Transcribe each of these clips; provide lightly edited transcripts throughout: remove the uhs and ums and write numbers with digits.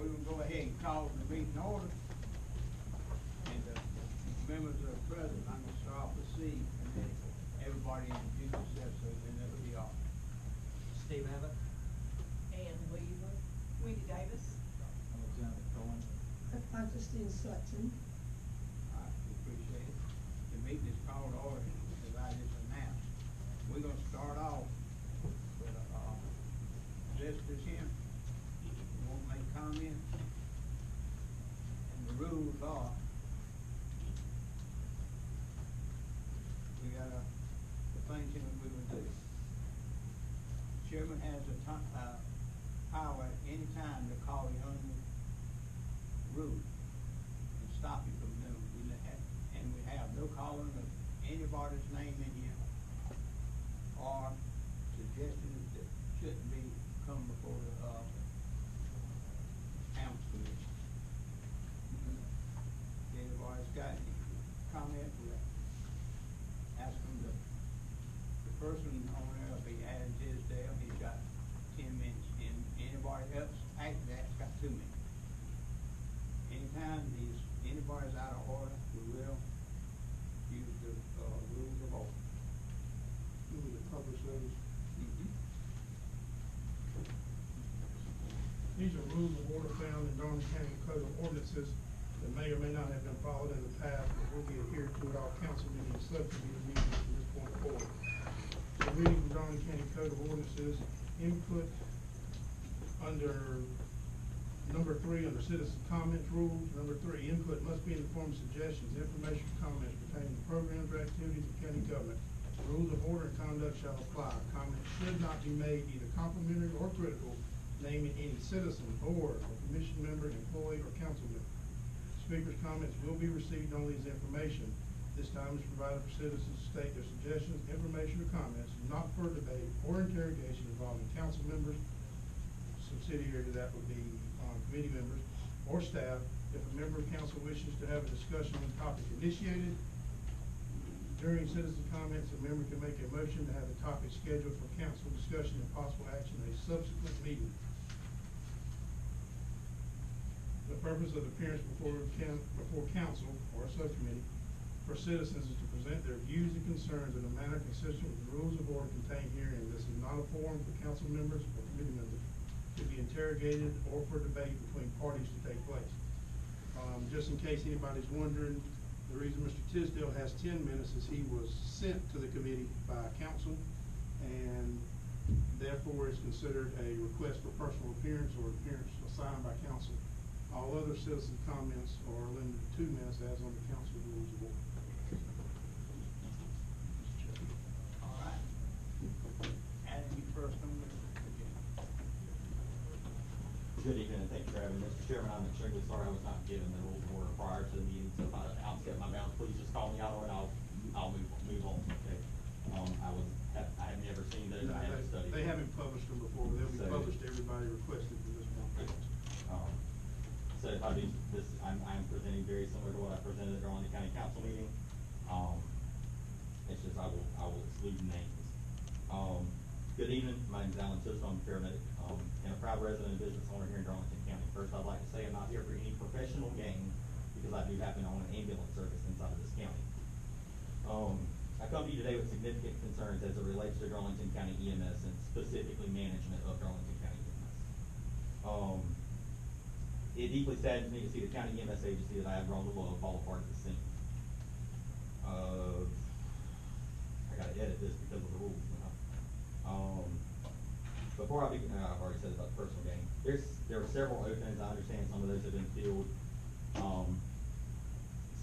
We're gonna go ahead and call the meeting order. And members are present. I'm gonna start off with C, and then everybody introduce themselves, so then it'll be off. Steve Abbott. And Weaver. Wendy Davis. Alexander Cohen. Augustine Sutton. All right, we appreciate it. The meeting is called to order, as I just announced. We're gonna start off with visitors here. Won't make comments. And the rules are, we got the things that we would do. Chairman has power at any time to call you on the rule and stop you from doing it. And we have no calling of anybody's name in here or suggestions that shouldn't be come before the council commission. Anybody's got any comment, we'll ask them to, the person on there will be Adam Tisdale, he's got 10 minutes, and anybody else after that's got 2 minutes. Anytime anybody's out of order, we will use the rules of order. You need to publish those. These are rules of order found in Darlington County Code of Ordinances that may or may not have been followed in the past, but will be adhered to at all council meetings, subcommittee meetings from this point forward. So reading from Darlington County Code of Ordinances, input under number 3 under citizen comments rules. Number 3, input must be in the form of suggestions, information, comments pertaining to programs or activities of county government. Rules of order and conduct shall apply. Comments should not be made either complimentary or critical, naming any citizen, board, or commission member, employee, or council member. Speakers' comments will be received only as information. This time is provided for citizens to state their suggestions, information, or comments, not for debate or interrogation involving council members. Subsidiary to that would be committee members or staff. If a member of council wishes to have a discussion on the topic initiated during citizen comments, a member can make a motion to have the topic scheduled for council discussion and possible action in a subsequent meeting. The purpose of appearance before council or a subcommittee for citizens is to present their views and concerns in a manner consistent with the rules of order contained herein. This is not a forum for council members or committee members to be interrogated or for debate between parties to take place. Just in case anybody's wondering, the reason Mr. Tisdale has 10 minutes is he was sent to the committee by council, and therefore is considered a request for personal appearance or appearance assigned by council. All other citizen comments are limited to 2 minutes as on the council rules of order. All right. Adam, you first on the agenda. Good evening, and thank you for having me. Mr. Chairman, I'm extremely sorry I was not given the rules of order prior to the meeting, so if I outstep my bounds, please just call me out on it, I'll move on, okay? I have never seen those, No, I haven't studied. they haven't published them before, they'll be published to everybody requested from this point. So if I do this, I'm presenting very similar to what I presented at Darlington County Council meeting. It's just I will exclude names. Good evening, my name is Alan Tisdale, I'm a paramedic, and a proud resident and business owner here in Darlington County. First, I'd like to say I'm not here for any professional gain, because I do happen on an ambulance service inside of this county. I come to you today with significant concerns as it relates to Darlington County EMS and specifically management of Darlington County EMS. It deeply saddens me to see the county EMS agency that I have grown to love fall apart at the seams. I gotta edit this because of the rules, you know. Before I begin, I've already said about the personal gain. There were several openings. I understand some of those have been filled,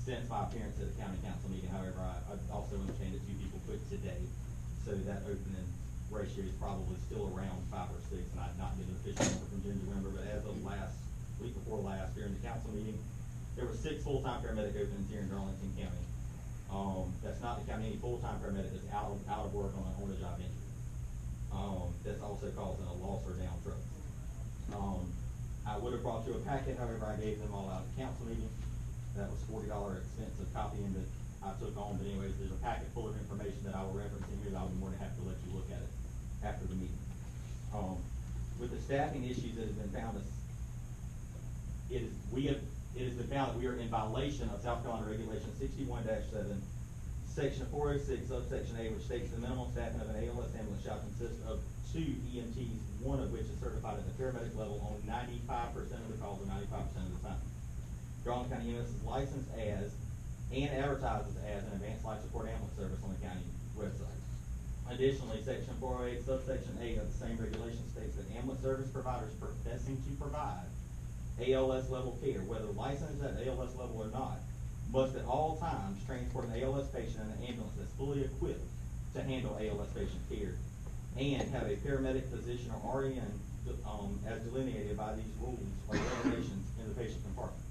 since my appearance at the county council meeting. However, I also understand that 2 people quit today, so that opening ratio is probably still around 5 or 6, and I've not been an official number from June to November, but as of week before last, during the council meeting, there were 6 full-time paramedic openings here in Darlington County. That's not to count any full-time paramedic that's out of work on a job injury. That's also causing a loss or down trucks. I would have brought you a packet, however, I gave them all out at the council meeting. That was $40 expense of copying that I took on, but anyways, there's a packet full of information that I will reference in here that I'll be more than happy to let you look at it after the meeting. With the staffing issues that have been found, it has been found that we are in violation of South Carolina Regulation 61-7, Section 406, subsection A, which states the minimum staffing of an ALS ambulance shall consist of 2 EMTs, one of which is certified at the paramedic level on 95% of the calls or 95% of the time. Darlington County EMS is licensed as and advertises as an advanced life support ambulance service on the county website. Additionally, Section 408, subsection A of the same regulation states that ambulance service providers professing to provide ALS level care, whether licensed at ALS level or not, must at all times transport an ALS patient in an ambulance that's fully equipped to handle ALS patient care, and have a paramedic, physician, or RN as delineated by these rules or regulations in the patient compartment.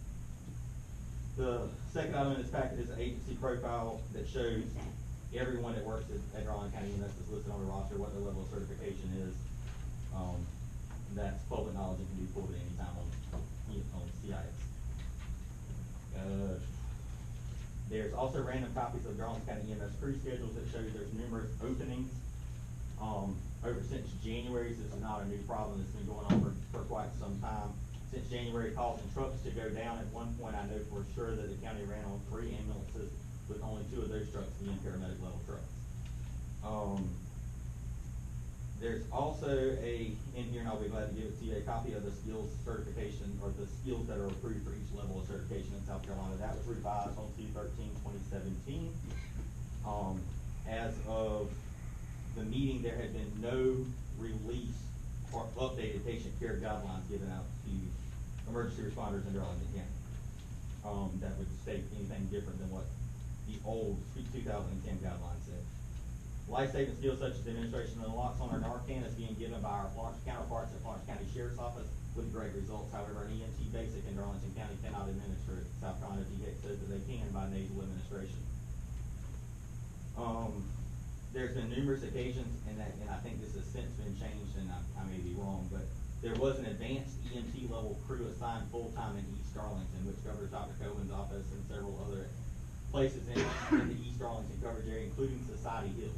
The second item in this packet is an agency profile that shows everyone that works at Darlington County EMS is listed on the roster, what their level of certification is. That's public knowledge and can be pulled at any time on CIS. There's also random copies of Darlington County EMS crew schedules that show there's numerous openings over since January. So this is not a new problem. It's been going on for quite some time. Since January, causing trucks to go down. At one point, I know for sure that the county ran on 3 ambulances with only 2 of those trucks being paramedic level trucks. There's also in here, and I'll be glad to give it to you, a copy of the skills certification, or the skills that are approved for each level of certification in South Carolina. That was revised on 2/13/2017. As of the meeting, there had been no release or updated patient care guidelines given out to emergency responders in Darlington County. That would state anything different than what the old 2010 guidelines said. Life-saving skills such as administration of naloxone or Narcan is being given by our counterparts at Florence County Sheriff's Office with great results. However, an EMT basic in Darlington County cannot administer it. South Carolina DHEC says that they can by nasal administration. There's been numerous occasions, and I think this has since been changed, and I may be wrong, but there was an advanced EMT level crew assigned full-time in East Darlington, which covers Dr. Cohen's office and several other places in the East Darlington coverage area, including Society Hill.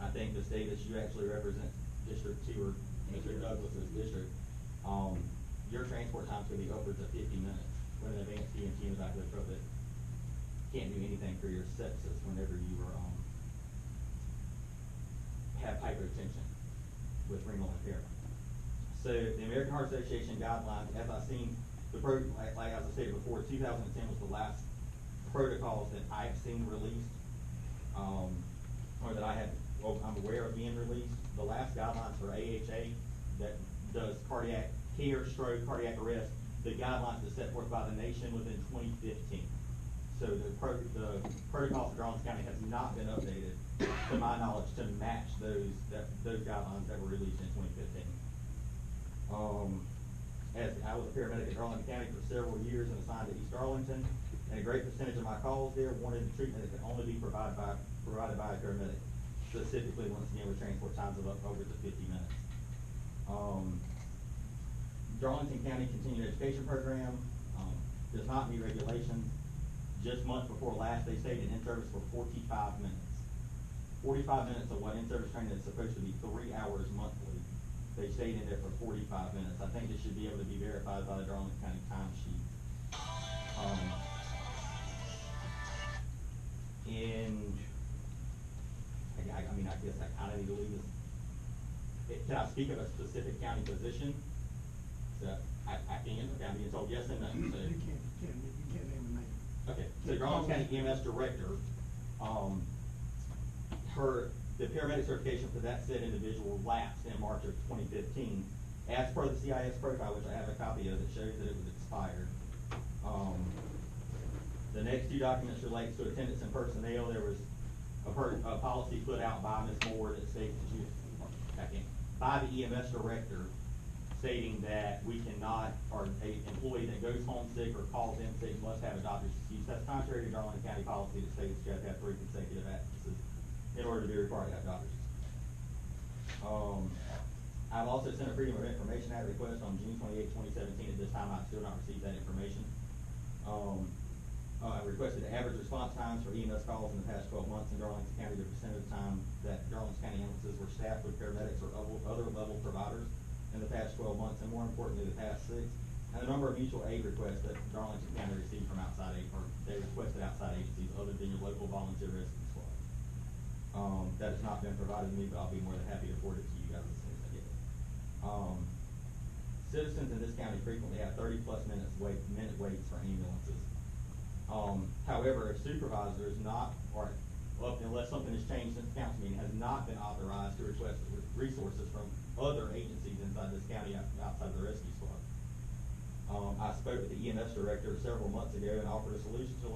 I think the state that you actually represent, District 2, or Mr. Douglas's district, your transport time's gonna be upwards of 50 minutes when an advanced EMT in the back of the truck that can't do anything for your sepsis whenever you are, have hypotension with renal impairment. So the American Heart Association guidelines, as I've seen, like as I stated before, 2010 was the last protocols that I have seen released, or that I'm aware of being released. The last guidelines for AHA that does cardiac care, stroke, cardiac arrest, the guidelines that set forth by the nation was in 2015. So the protocol for Darlington County has not been updated, to my knowledge, to match those guidelines that were released in 2015. As I was a paramedic at Darlington County for several years and assigned to East Darlington, and a great percentage of my calls there wanted treatment that could only be provided by a paramedic, specifically once again with transport times of over to 50 minutes. Darlington County Continuing Education Program does not meet regulations. Just months before last, they stayed in service for 45 minutes. 45 minutes of what in-service training is supposed to be 3 hours monthly. They stayed in there for 45 minutes. I think it should be able to be verified by the Darlington County timesheet. guess I kinda need to leave this. Can I speak of a specific county position? So, I can, okay, I'm being told yes and no, so. You can't name a name. Okay, so Darlington County EMS Director, the paramedic certification for that said individual lapsed in March of 2015. As per the CIS profile, which I have a copy of, it shows that it was expired. The next two documents relates to attendance and personnel. There was a policy put out by Ms. Moore that states that by the EMS Director, stating that we cannot, or a employee that goes home sick or calls in sick must have a doctor's excuse. That's contrary to Darlington County policy that states you have to have 3 consecutive absences in order to be required to have doctor's excuse. I've also sent a Freedom of Information Act request on June 28, 2017. At this time, I've still not received that information. I requested average response times for EMS calls in the past 12 months in Darlington County, the percent of the time that Darlington County ambulances were staffed with paramedics or other level providers in the past 12 months, and more importantly, the past 6. And the number of mutual aid requests that Darlington County received from outside aid, or they requested outside agencies other than your local volunteer rescue squad. That has not been provided to me, but I'll be more than happy to report it to you guys as soon as I get it. Citizens in this county frequently have 30+ minute waits for ambulances. However, if supervisor is not, or unless something has changed since the council meeting, has not been authorized to request resources from other agencies inside this county outside the rescue squad. I spoke with the EMS Director several months ago and offered a solution to